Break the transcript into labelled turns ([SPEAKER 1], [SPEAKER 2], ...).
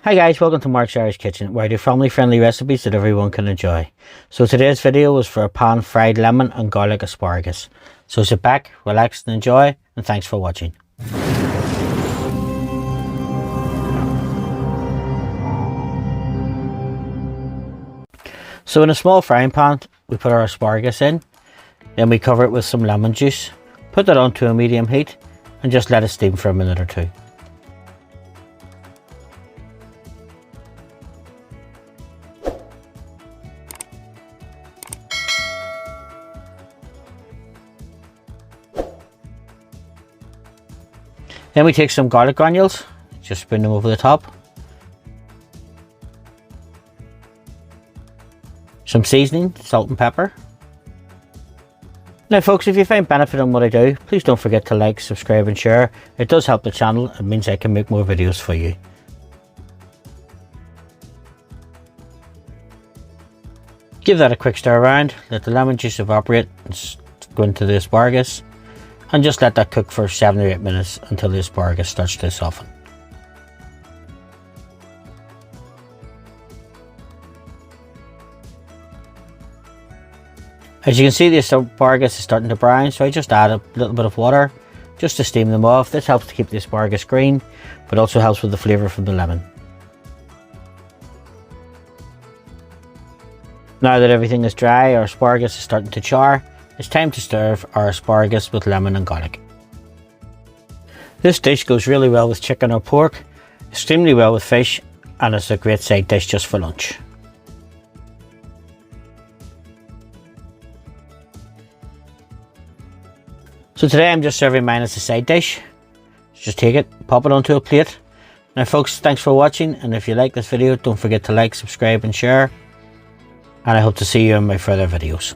[SPEAKER 1] Hi guys, welcome to Mark's Irish Kitchen, where I do family friendly recipes that everyone can enjoy. So today's video was for a pan fried lemon and garlic asparagus. So sit back, relax and enjoy, and thanks for watching. So in a small frying pan, we put our asparagus in, then we cover it with some lemon juice, put that onto a medium heat, and just let it steam for a minute or two. Then we take some garlic granules, just spoon them over the top. Some seasoning, salt and pepper. Now folks, if you find benefit in what I do, please don't forget to like, subscribe and share. It does help the channel. It means I can make more videos for you. Give that a quick stir around, let the lemon juice evaporate and go into the asparagus. And just let that cook for 7 or 8 minutes until the asparagus starts to soften. As you can see, the asparagus is starting to brown, so I just add a little bit of water just to steam them off. This helps to keep the asparagus green, but also helps with the flavour from the lemon. Now that everything is dry, our asparagus is starting to char. It's time to serve our asparagus with lemon and garlic. This dish goes really well with chicken or pork, extremely well with fish, and it's a great side dish just for lunch. So today I'm just serving mine as a side dish. Just take it, pop it onto a plate. Now folks, thanks for watching, and if you like this video, don't forget to like, subscribe and share. And I hope to see you in my further videos.